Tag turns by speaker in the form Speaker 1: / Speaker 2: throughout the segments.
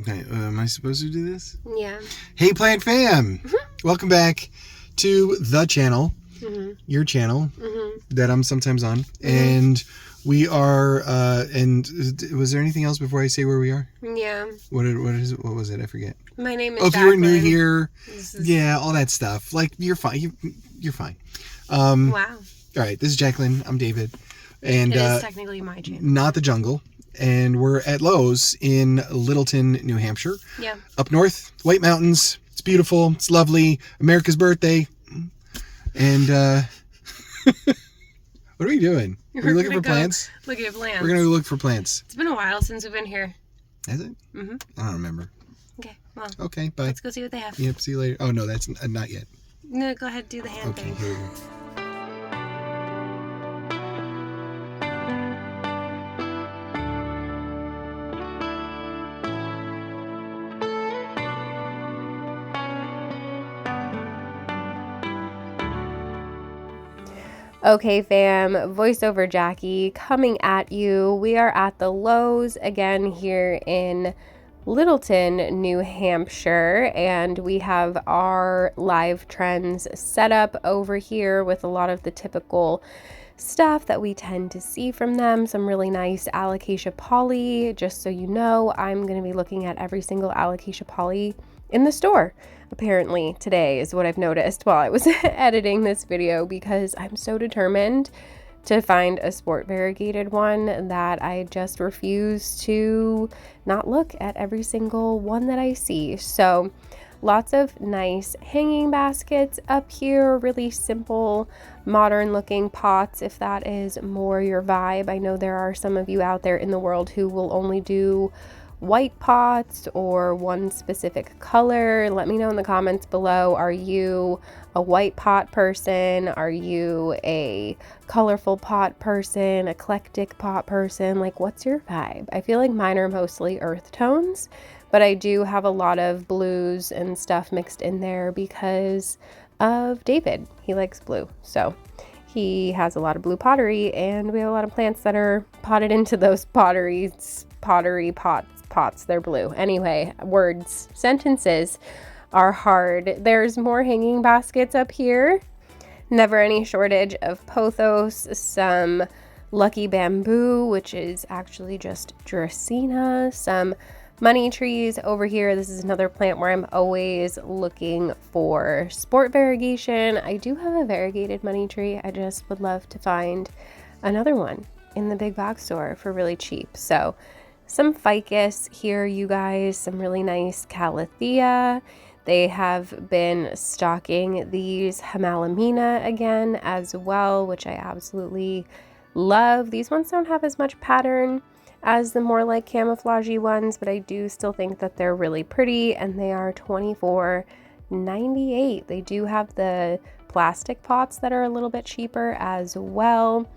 Speaker 1: Okay, am I supposed to do this?
Speaker 2: Yeah.
Speaker 1: Hey, Plant Fam! Welcome back to the channel, your channel, that I'm sometimes on. And we are, and was there anything else before I say where we are?
Speaker 2: Yeah.
Speaker 1: What was it? I forget.
Speaker 2: My name is
Speaker 1: Jaclynn. If you were new
Speaker 2: Jaclynn.
Speaker 1: here, yeah, all that stuff. Like, you're fine. You're fine.
Speaker 2: Wow.
Speaker 1: All right, this is Jaclynn. I'm David. And
Speaker 2: it is technically my channel.
Speaker 1: Not the jungle. And we're at Lowe's in Littleton, New Hampshire.
Speaker 2: Yeah.
Speaker 1: Up north, White Mountains. It's beautiful. It's lovely. America's birthday. And what are we doing? Are we looking for plants?
Speaker 2: Looking at plants.
Speaker 1: We're going to look for plants.
Speaker 2: It's been a while since we've been here.
Speaker 1: Has it? Mm-hmm. I don't remember.
Speaker 2: Okay, well.
Speaker 1: Okay, bye.
Speaker 2: Let's go see what they have.
Speaker 1: Yep, see you later. Oh, no, that's not yet.
Speaker 2: No, go ahead, do the hand thing.
Speaker 1: Okay, here we go.
Speaker 2: Okay, fam, voiceover Jackie coming at you. We are at the Lowe's again here in Littleton, New Hampshire, and we have our live trends set up over here with a lot of the typical stuff that we tend to see from them. Some really nice alocasia poly. Just so you know, I'm going to be looking at every single alocasia poly in the store. Apparently today is what I've noticed while I was editing this video, because I'm so determined to find a sport variegated one that I just refuse to not look at every single one that I see. So lots of nice hanging baskets up here, really simple modern looking pots if that is more your vibe. I know there are some of you out there in the world who will only do white pots or one specific color. Let me know in the comments below. Are you a white pot person? Are you a colorful pot person, eclectic pot person? Like, what's your vibe? I feel like mine are mostly earth tones, but I do have a lot of blues and stuff mixed in there because of David. He likes blue, so he has a lot of blue pottery, and we have a lot of plants that are potted into those pottery pots. They're blue. Anyway, words, sentences are hard. There's more hanging baskets up here. Never any shortage of pothos, some lucky bamboo, which is actually just Dracaena, some money trees over here. This is another plant where I'm always looking for sport variegation. I do have a variegated money tree. I just would love to find another one in the big box store for really cheap. So some ficus here, you guys, some really nice calathea. They have been stocking these Himalamina again as well, which I absolutely love. These ones don't have as much pattern as the more like camouflagey ones, but I do still think that they're really pretty, and they are $24.98. They do have the plastic pots that are a little bit cheaper as well.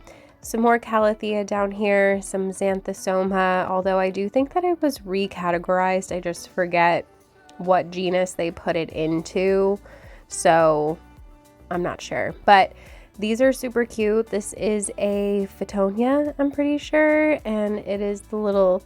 Speaker 2: Some more calathea down here, some xanthosoma, although I do think that it was recategorized. I just forget what genus they put it into, so I'm not sure. But these are super cute. This is a Fittonia, I'm pretty sure, and it is the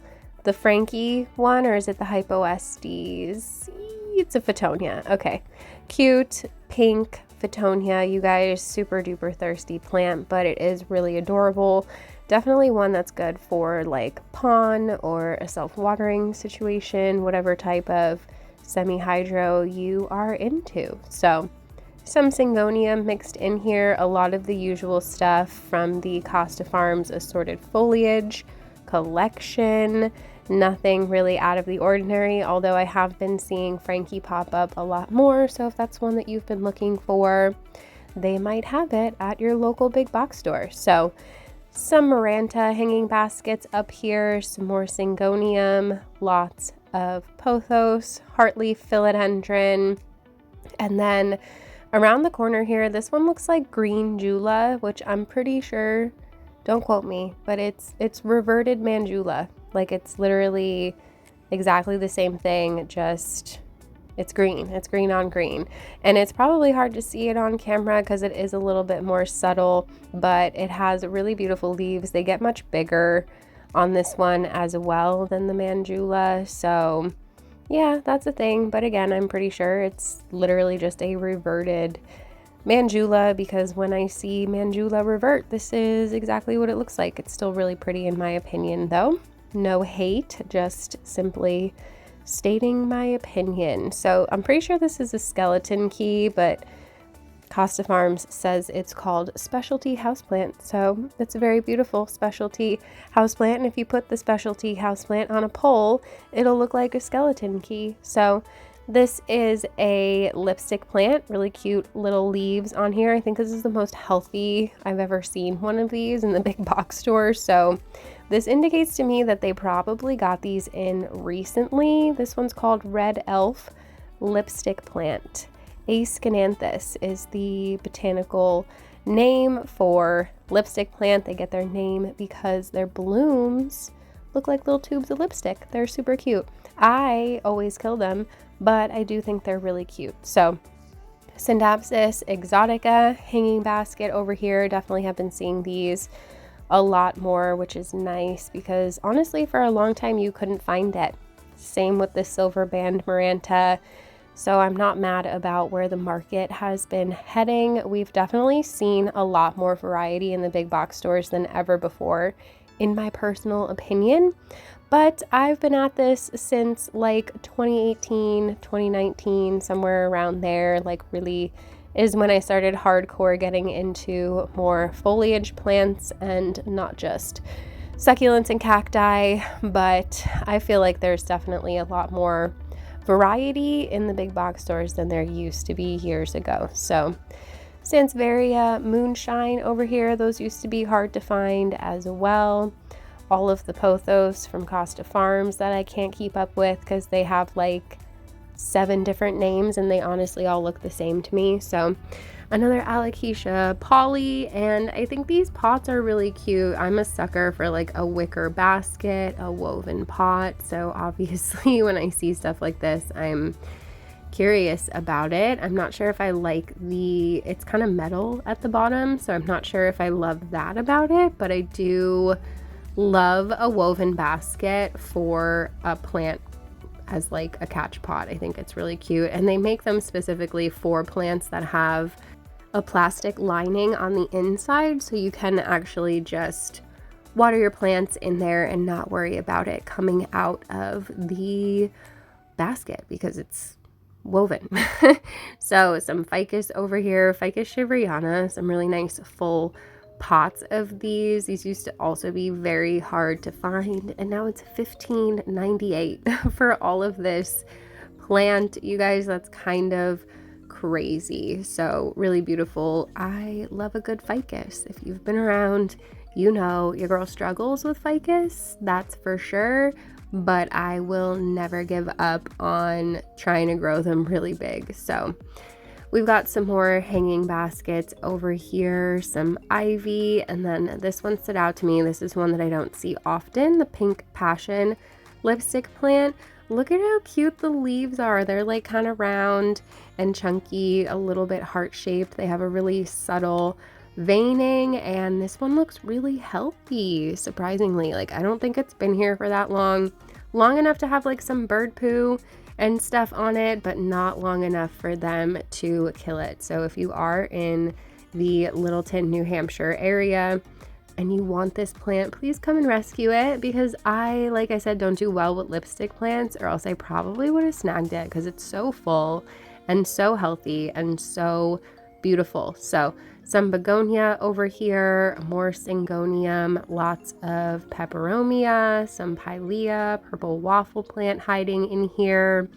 Speaker 2: Frankie one, or is it the Hypoestes? It's a Fittonia. Okay, cute pink Fittonia, you guys. Super duper thirsty plant, but it is really adorable. Definitely one that's good for like pond or a self-watering situation, whatever type of semi-hydro you are into. So some Syngonium mixed in here, a lot of the usual stuff from the Costa Farms assorted foliage collection. Nothing really out of the ordinary, although I have been seeing Frankie pop up a lot more, so if that's one that you've been looking for, they might have it at your local big box store. So some Maranta hanging baskets up here, some more Syngonium, lots of pothos, heartleaf philodendron, and then around the corner here, this one looks like green Jula, which I'm pretty sure, don't quote me, but it's reverted Manjula. Like, it's literally exactly the same thing, just it's green. It's green on green. And it's probably hard to see it on camera because it is a little bit more subtle, but it has really beautiful leaves. They get much bigger on this one as well than the Manjula. So Yeah, that's a thing. But again, I'm pretty sure it's literally just a reverted Manjula, because when I see Manjula revert, this is exactly what it looks like. It's still really pretty in my opinion though. No hate, just simply stating my opinion. So I'm pretty sure this is a skeleton key, but Costa Farms says it's called specialty houseplant. So it's a very beautiful specialty houseplant. And if you put the specialty houseplant on a pole, it'll look like a skeleton key. So this is a lipstick plant, really cute little leaves on here. I think this is the most healthy I've ever seen one of these in the big box store. So this indicates to me that they probably got these in recently. This one's called Red Elf Lipstick Plant. Ascananthus is the botanical name for lipstick plant. They get their name because their blooms look like little tubes of lipstick. They're super cute. I always kill them, but I do think they're really cute. So Syndapsis exotica hanging basket over here. Definitely have been seeing these a lot more, which is nice because honestly for a long time you couldn't find it. Same with the silver band Maranta. So I'm not mad about where the market has been heading. We've definitely seen a lot more variety in the big box stores than ever before, in my personal opinion. But I've been at this since like 2018, 2019, somewhere around there. Like really is when I started hardcore getting into more foliage plants and not just succulents and cacti. But I feel like there's definitely a lot more variety in the big box stores than there used to be years ago. So Sansevieria moonshine over here, those used to be hard to find as well. All of the pothos from Costa Farms that I can't keep up with because they have like 7 different names and they honestly all look the same to me. So another alocasia poly, and I think these pots are really cute. I'm a sucker for like a wicker basket, a woven pot. So obviously when I see stuff like this, I'm curious about it. I'm not sure if I like it's kind of metal at the bottom, so I'm not sure if I love that about it, but I do love a woven basket for a plant as like a catch pot. I think it's really cute, and they make them specifically for plants that have a plastic lining on the inside, so you can actually just water your plants in there and not worry about it coming out of the basket because it's woven. So some ficus over here, Ficus shiveriana, some really nice full pots of these. These used to also be very hard to find, and now it's $15.98 for all of this plant. You guys, that's kind of crazy. So really beautiful. I love a good ficus. If you've been around, you know your girl struggles with ficus, that's for sure, but I will never give up on trying to grow them really big. So we've got some more hanging baskets over here, some ivy, and then this one stood out to me. This is one that I don't see often, the Pink Passion lipstick plant. Look at how cute the leaves are. They're like kind of round and chunky, a little bit heart-shaped. They have a really subtle veining, and this one looks really healthy, surprisingly. Like, I don't think it's been here for that long enough to have like some bird poo and stuff on it, but not long enough for them to kill it. So if you are in the Littleton, New Hampshire area and you want this plant, please come and rescue it, because I, like I said, don't do well with lipstick plants, or else I probably would have snagged it because it's so full and so healthy and so beautiful. So some begonia over here, more syngonium, lots of peperomia, some pilea, purple waffle plant hiding in here,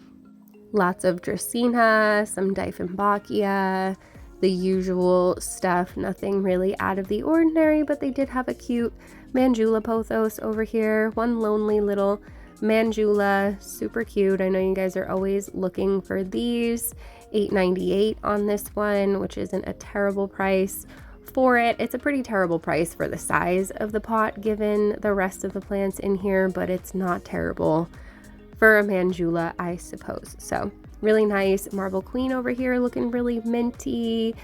Speaker 2: lots of dracaena, some dieffenbachia, the usual stuff, nothing really out of the ordinary, but they did have a cute Manjula pothos over here, one lonely little Manjula, super cute. I know you guys are always looking for these. $8.98 on this one, which isn't a terrible price for it. It's a pretty terrible price for the size of the pot given the rest of the plants in here, but it's not terrible for a Manjula, I suppose. So really nice Marble Queen over here, looking really minty.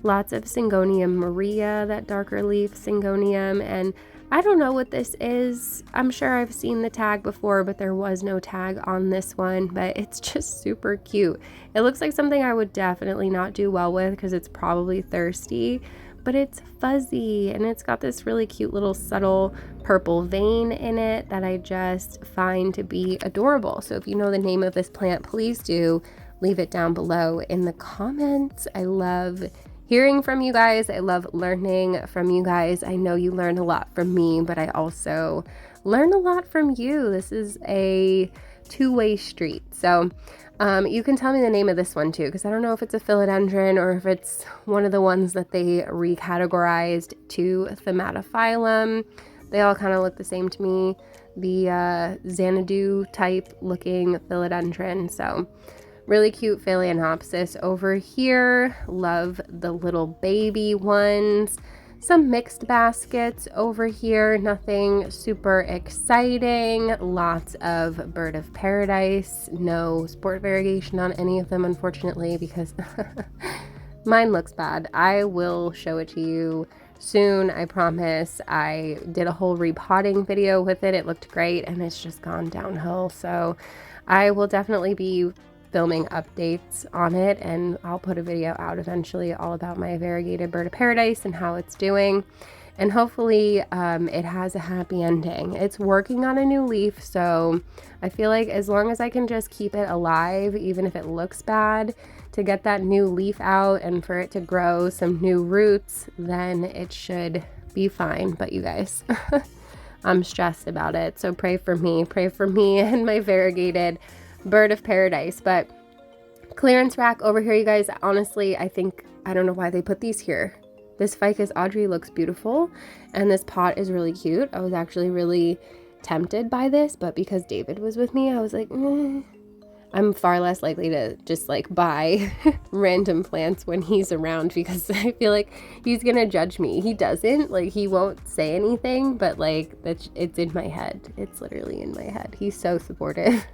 Speaker 2: Lots of Syngonium Maria, that darker leaf Syngonium, and I don't know what this is. I'm sure I've seen the tag before, but there was no tag on this one, but it's just super cute. It looks like something I would definitely not do well with because it's probably thirsty, but it's fuzzy and it's got this really cute little subtle purple vein in it that I just find to be adorable. So if you know the name of this plant, please do leave it down below in the comments. I love hearing from you guys. I love learning from you guys. I know you learn a lot from me, but I also learn a lot from you. This is a two-way street. So you can tell me the name of this one too, because I don't know if it's a philodendron or if it's one of the ones that they recategorized to Thaumatophyllum. They all kind of look the same to me. The Xanadu type looking philodendron. So really cute Phalaenopsis over here. Love the little baby ones. Some mixed baskets over here. Nothing super exciting. Lots of bird of paradise. No sport variegation on any of them, unfortunately, because mine looks bad. I will show it to you soon, I promise. I did a whole repotting video with it. It looked great, and it's just gone downhill. So I will definitely be filming updates on it, and I'll put a video out eventually all about my variegated bird of paradise and how it's doing, and hopefully it has a happy ending. It's working on a new leaf, so I feel like as long as I can just keep it alive, even if it looks bad, to get that new leaf out and for it to grow some new roots, then it should be fine. But you guys, I'm stressed about it, so pray for me and my variegated bird of paradise. But clearance rack over here, you guys. Honestly, I don't know why they put these here. This Ficus Audrey looks beautiful, and this pot is really cute. I was actually really tempted by this, but because David was with me, I was like, I'm far less likely to just like buy random plants when he's around, because I feel like he's gonna judge me. He doesn't, like, he won't say anything, but like it's in my head. It's literally in my head. He's so supportive.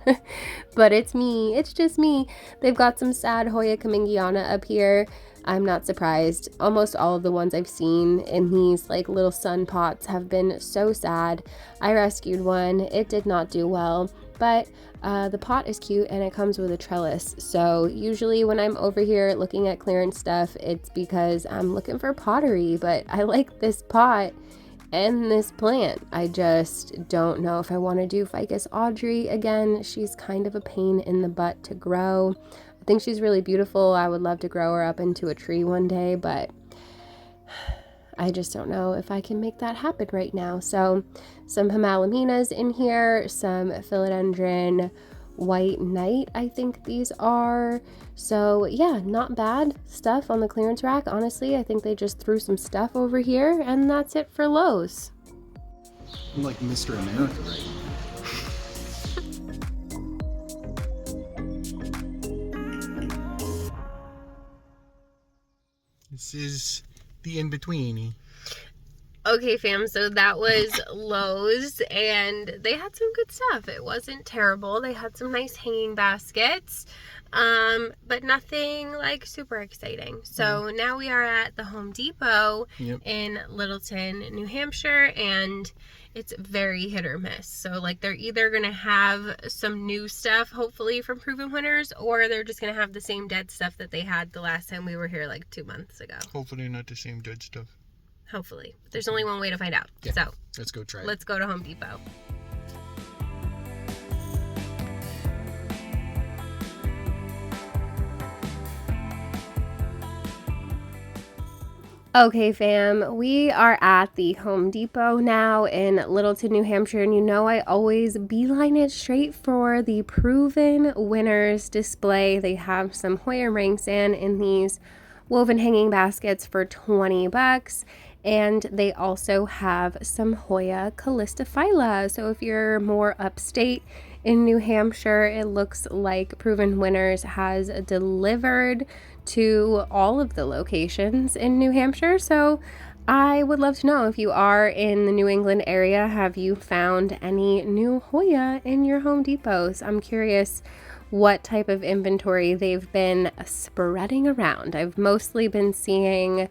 Speaker 2: But it's me, it's just me. They've got some sad Hoya Kamingiana up here. I'm not surprised. Almost all of the ones I've seen in these like little sun pots have been so sad. I rescued one. It did not do well, but the pot is cute and it comes with a trellis. So usually when I'm over here looking at clearance stuff, it's because I'm looking for pottery, but I like this pot and this plant. I just don't know if I want to do Ficus Audrey again. She's kind of a pain in the butt to grow. I think she's really beautiful. I would love to grow her up into a tree one day, but I just don't know if I can make that happen right now. So some Himalaminas in here, some Philodendron White Knight, I think these are. So yeah, not bad stuff on the clearance rack. Honestly, I think they just threw some stuff over here, and that's it for Lowe's.
Speaker 1: I'm like Mr. America right now. This is the in-between.
Speaker 2: Okay, fam, so that was Lowe's, and they had some good stuff. It wasn't terrible. They had some nice hanging baskets, but nothing like super exciting. So now we are at the Home Depot in Littleton, New Hampshire, and it's very hit or miss. So like they're either gonna have some new stuff, hopefully from proven winners, or they're just gonna have the same dead stuff that they had the last time we were here like 2 months ago.
Speaker 1: Hopefully not the same dead stuff.
Speaker 2: Hopefully. There's only one way to find out.
Speaker 1: Yeah.
Speaker 2: So
Speaker 1: let's go try it.
Speaker 2: Let's go to Home Depot. Okay, fam, we are at the Home Depot now in Littleton, New Hampshire, and you know I always beeline it straight for the Proven Winners display. They have some Hoya ring sand in these woven hanging baskets for 20 bucks, and they also have some Hoya Calistophylla. So if you're more upstate in New Hampshire, it looks like Proven Winners has delivered to all of the locations in New Hampshire. So I would love to know, if you are in the New England area, have you found any new Hoya in your Home Depots? I'm curious what type of inventory they've been spreading around. I've mostly been seeing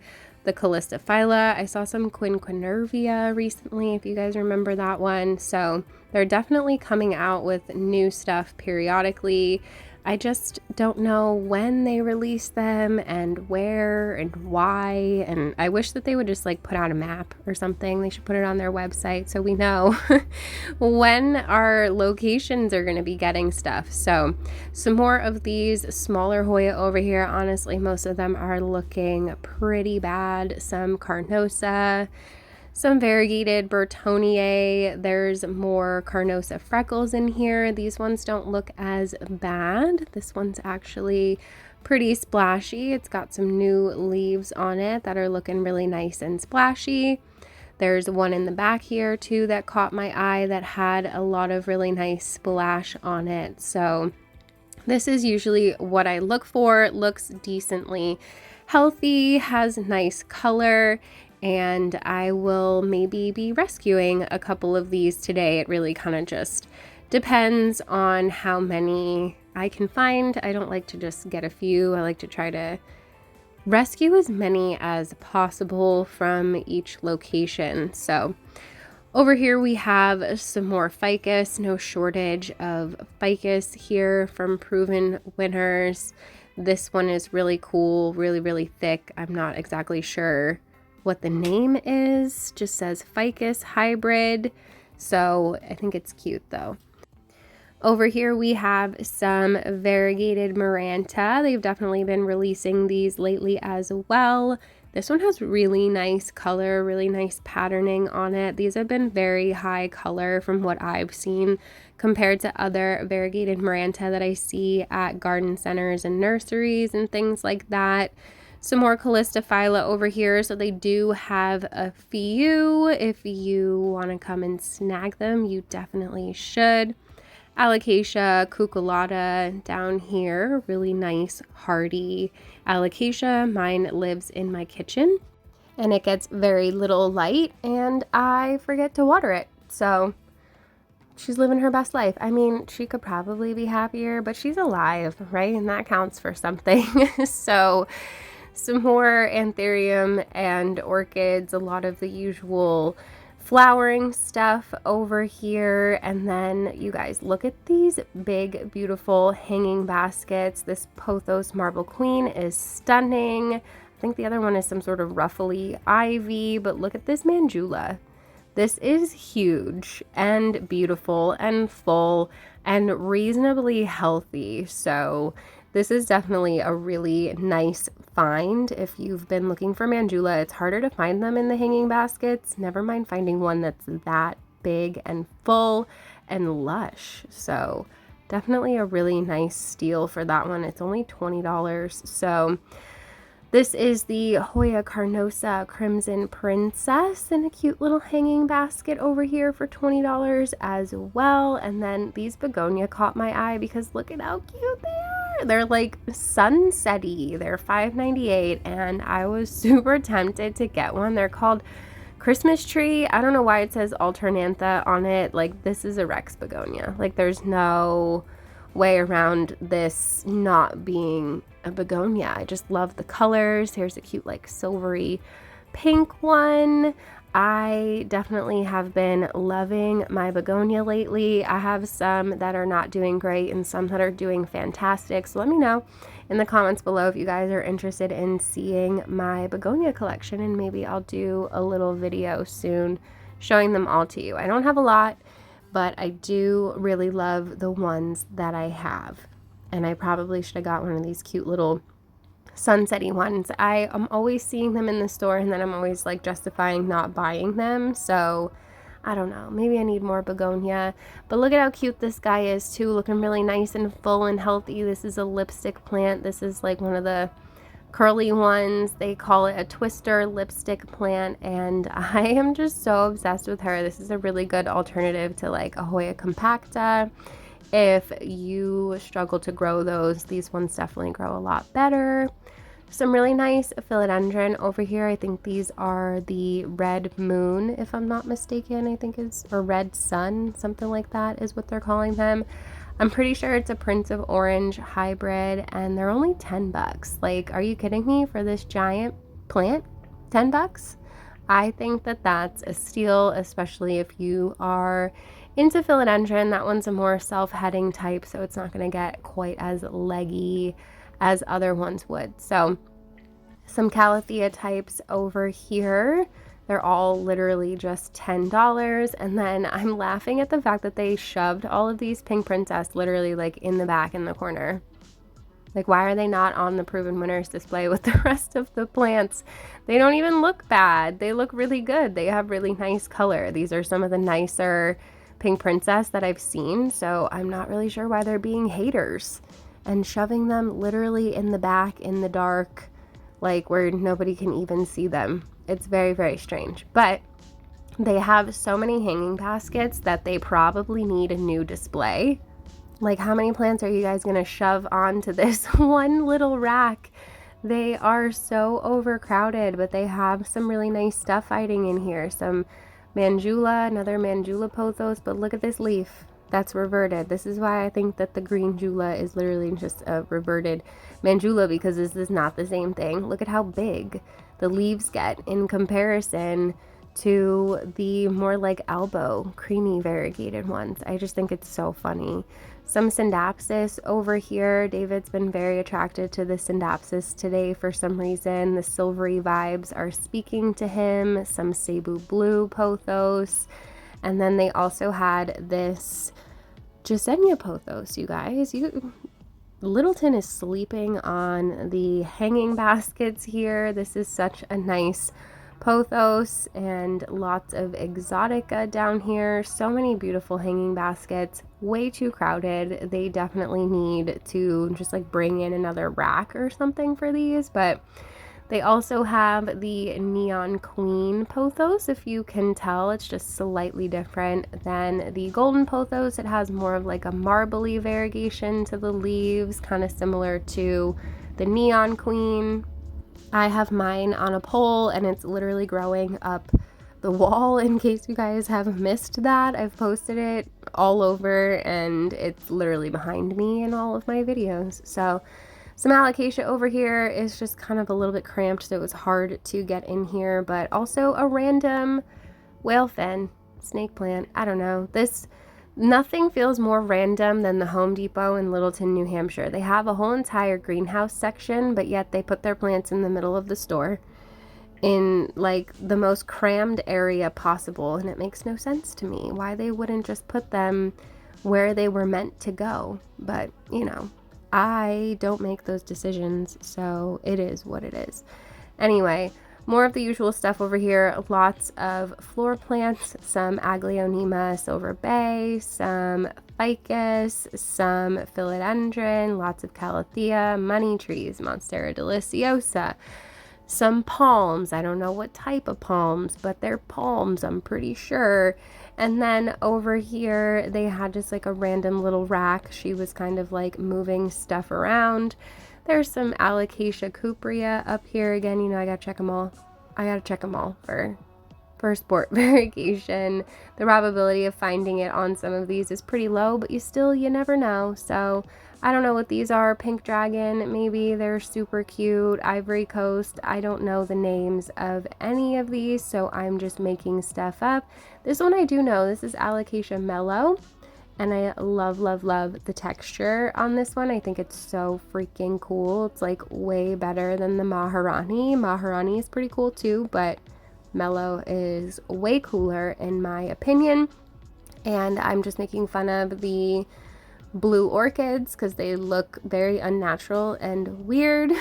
Speaker 2: the Calistophylla. I saw some Quinquenervia recently, if you guys remember that one. So they're definitely coming out with new stuff periodically. I just don't know when they release them and where and why, and I wish that they would just like put out a map or something. They should put it on their website so we know when our locations are going to be getting stuff. So some more of these smaller Hoya over here. Honestly, most of them are looking pretty bad. Some Carnosa, some variegated Bertoniae. There's more Carnosa freckles in here. These ones don't look as bad. This one's actually pretty splashy. It's got some new leaves on it that are looking really nice and splashy. There's one in the back here too that caught my eye that had a lot of really nice splash on it. So this is usually what I look for. It looks decently healthy, has nice color, and I will maybe be rescuing a couple of these today. It really kind of just depends on how many I can find. I don't like to just get a few. I like to try to rescue as many as possible from each location. So over here we have some more ficus. No shortage of ficus here from proven winners. This one is really cool, really thick. I'm not exactly sure what the name is. Just says ficus hybrid, so I think it's cute though. Over here we have some variegated Maranta. They've definitely been releasing these lately as well. This one has really nice color, really nice patterning on it. These have been very high color from what I've seen compared to other variegated Maranta that I see at garden centers and nurseries and things like that. Some more Calistophylla over here. So they do have a few. If you want to come and snag them, you definitely should. Alocasia cuculata down here. Really nice, hardy alocasia. Mine lives in my kitchen and it gets very little light and I forget to water it. So she's living her best life. I mean, she could probably be happier, but she's alive, right? And that counts for something. So some more anthurium and orchids, a lot of the usual flowering stuff over here. And then you guys look at these big, beautiful hanging baskets. This Pothos Marble Queen is stunning. I think the other one is some sort of ruffly ivy, but look at this Manjula. This is huge and beautiful and full and reasonably healthy. So this is definitely a really nice find. If you've been looking for Manjula, it's harder to find them in the hanging baskets. Never mind finding one that's that big and full and lush. So definitely a really nice steal for that one. It's only $20. So this is the Hoya Carnosa Crimson Princess in a cute little hanging basket over here for $20 as well. And then these begonia caught my eye because look at how cute they are. They're like sunsetty. They're $5.98 and I was super tempted to get one. They're called Christmas Tree. I don't know why it says alternantha on it. Like, this is a Rex begonia. Like, there's no way around this not being a begonia. I just love the colors. Here's a cute like silvery pink one. I definitely have been loving my begonia lately. I have some that are not doing great and some that are doing fantastic. So let me know in the comments below if you guys are interested in seeing my begonia collection, and maybe I'll do a little video soon showing them all to you. I don't have a lot, but I do really love the ones that I have. And I probably should have got one of these cute little sunsetty ones. I am always seeing them in the store and then I'm always like justifying not buying them. So I don't know, maybe I need more begonia. But look at how cute this guy is too, looking really nice and full and healthy. This is a lipstick plant. This is like one of the curly ones. They call it a twister lipstick plant and I am just so obsessed with her. This is a really good alternative to like a Hoya compacta. If you struggle to grow those, these ones definitely grow a lot better. Some really nice philodendron over here. I think these are the Red Moon, if I'm not mistaken, I think is, or Red Sun, something like that is what they're calling them. I'm pretty sure it's a Prince of Orange hybrid and they're only $10. Like, are you kidding me for this giant plant? $10. I think that that's a steal, especially if you are into philodendron. That one's a more self-heading type, so it's not going to get quite as leggy as other ones would. So some calathea types over here. They're all literally just $10. And then I'm laughing at the fact that they shoved all of these pink princess literally like in the back in the corner. Like, why are they not on the Proven Winners display with the rest of the plants? They don't even look bad. They look really good. They have really nice color. These are some of the nicer pink princess that I've seen, so I'm not really sure why they're being haters and shoving them literally in the back in the dark, like where nobody can even see them. It's very, very strange. But they have so many hanging baskets that they probably need a new display. Like, how many plants are you guys gonna shove onto this one little rack? They are so overcrowded, but they have some really nice stuff hiding in here. Some Manjula, another Manjula pothos, but look at this leaf that's reverted. This is why I think that the green Jula is literally just a reverted Manjula, because this is not the same thing. Look at how big the leaves get in comparison to the more like elbow creamy variegated ones. I just think it's so funny. Some Syndapsis over here. David's been very attracted to the Syndapsis today for some reason. The silvery vibes are speaking to him. Some Cebu Blue pothos. And then they also had this Gisenia pothos, you guys. Littleton is sleeping on the hanging baskets here. This is such a nice pothos, and lots of exotica down here. So many beautiful hanging baskets. Way too crowded. They definitely need to just like bring in another rack or something for these. But they also have the Neon Queen pothos. If you can tell, it's just slightly different than the golden pothos. It has more of like a marbly variegation to the leaves, kind of similar to the Neon Queen. I have mine on a pole and it's literally growing up the wall, in case you guys have missed that. I've posted it all over and it's literally behind me in all of my videos. So some alocasia over here is just kind of a little bit cramped, so it was hard to get in here, but also a random whale fin snake plant. I don't know. Nothing feels more random than the Home Depot in Littleton, New Hampshire. They have a whole entire greenhouse section, but yet they put their plants in the middle of the store in like the most crammed area possible, and it makes no sense to me why they wouldn't just put them where they were meant to go. But, you know, I don't make those decisions, so it is what it is. Anyway, more of the usual stuff over here. Lots of floor plants, some Aglaonema Silver Bay, some Ficus, some Philodendron, lots of Calathea, money trees, Monstera deliciosa, some palms. I don't know what type of palms, but they're palms, I'm pretty sure. And then over here, they had just like a random little rack. She was kind of like moving stuff around. There's some Alocasia cuprea up here. Again, you know, I gotta check them all. I gotta check them all for sport variegation. The probability of finding it on some of these is pretty low, but you never know. So I don't know what these are. Pink Dragon, maybe. They're super cute. Ivory Coast. I don't know the names of any of these, so I'm just making stuff up. This one I do know. This is Alocasia Mellow. And I love, love, love the texture on this one. I think it's so freaking cool. It's like way better than the Maharani. Maharani is pretty cool too, but Mellow is way cooler in my opinion. And I'm just making fun of the blue orchids because they look very unnatural and weird.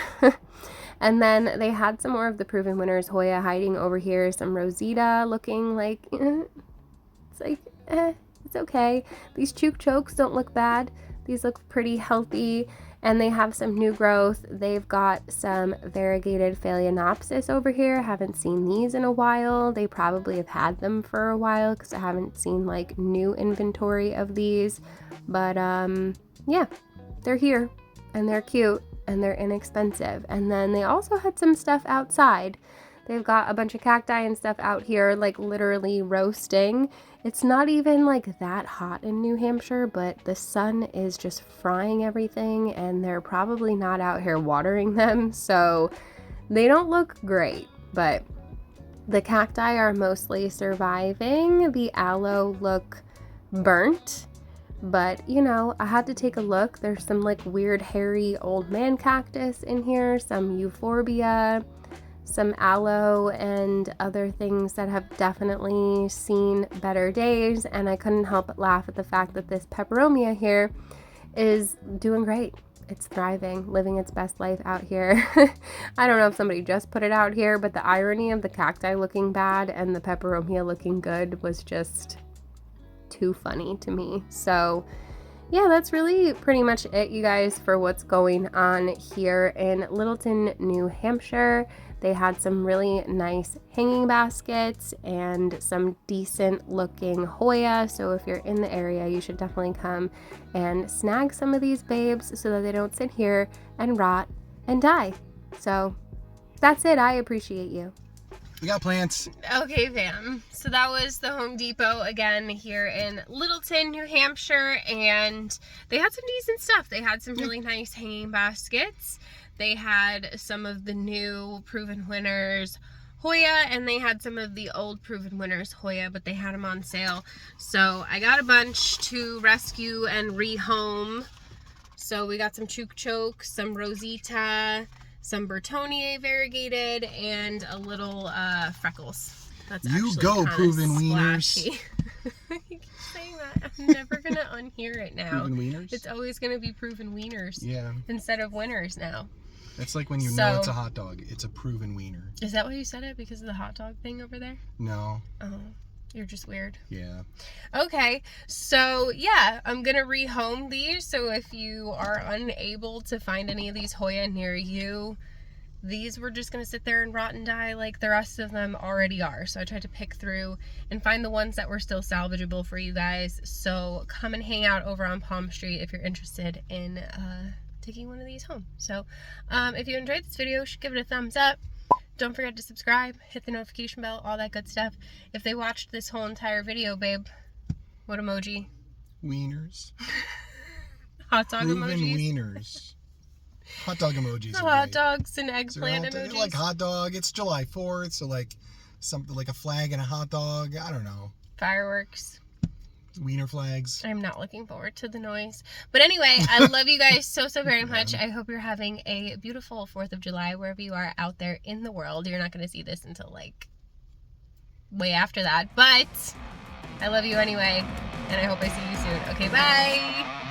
Speaker 2: And then they had some more of the Proven Winners HOYA hiding over here. Some Rosita looking like, it's like, it's okay. These chook chokes don't look bad. These look pretty healthy, and they have some new growth. They've got some variegated Phalaenopsis over here. Haven't seen these in a while. They probably have had them for a while because I haven't seen like new inventory of these. But yeah, they're here and they're cute and they're inexpensive. And then they also had some stuff outside. They've got a bunch of cacti and stuff out here, like literally roasting. It's not even like that hot in New Hampshire, but the sun is just frying everything and they're probably not out here watering them. So they don't look great, but The cacti are mostly surviving. The aloe look burnt, but you know, I had to take a look. There's some like weird hairy old man cactus in here, some euphorbia, some aloe, and other things that have definitely seen better days. And I couldn't help but laugh at the fact that this peperomia here is doing great. It's thriving, living its best life out here. I don't know if somebody just put it out here, but the irony of the cacti looking bad and the peperomia looking good was just too funny to me. So yeah, that's really pretty much it, you guys, for what's going on here in Littleton, New Hampshire. They had some really nice hanging baskets and some decent looking HOYA. So if you're in the area, you should definitely come and snag some of these babes so that they don't sit here and rot and die. So that's it. I appreciate you.
Speaker 1: We got plants.
Speaker 2: Okay, fam. So that was the Home Depot again here in Littleton, New Hampshire, and they had some decent stuff. They had some really nice hanging baskets. They had some of the new Proven Winners HOYA, and they had some of the old Proven Winners HOYA, but they had them on sale. So I got a bunch to rescue and rehome. So we got some Chook Choke, some Rosita, some Bertonier variegated, and a little Freckles. That's
Speaker 1: you go, Proven Wieners.
Speaker 2: You keep saying that. I'm never going to unhear it now.
Speaker 1: Proven Wieners?
Speaker 2: It's always going to be Proven Wieners.
Speaker 1: Yeah.
Speaker 2: Instead of Winners now.
Speaker 1: That's like when you know it's a hot dog. It's a Proven Wiener.
Speaker 2: Is that why you said it? Because of the hot dog thing over there?
Speaker 1: No.
Speaker 2: Oh, you're just weird.
Speaker 1: Yeah.
Speaker 2: Okay, so yeah, I'm gonna rehome these. So if you are unable to find any of these HOYA near you, these were just gonna sit there and rot and die like the rest of them already are. So I tried to pick through and find the ones that were still salvageable for you guys. So come and hang out over on Palm Street if you're interested in taking one of these home. So if you enjoyed this video, you should give it a thumbs up. Don't forget to subscribe, hit the notification bell, all that good stuff. If they watched this whole entire video, babe, what emoji?
Speaker 1: Wieners.
Speaker 2: Hot dog
Speaker 1: Proven
Speaker 2: emojis?
Speaker 1: Wieners. Hot dog emojis.
Speaker 2: Hot dogs and eggplant emojis.
Speaker 1: Like hot dog. It's July 4th, so like something like a flag and a hot dog. I don't know.
Speaker 2: Fireworks.
Speaker 1: Wiener flags.
Speaker 2: I'm not looking forward to the noise. But anyway, I love you guys so very much. I hope you're having a beautiful 4th of July wherever you are out there in the world. You're not going to see this until like way after that. But I love you anyway. And I hope I see you soon. Okay, bye.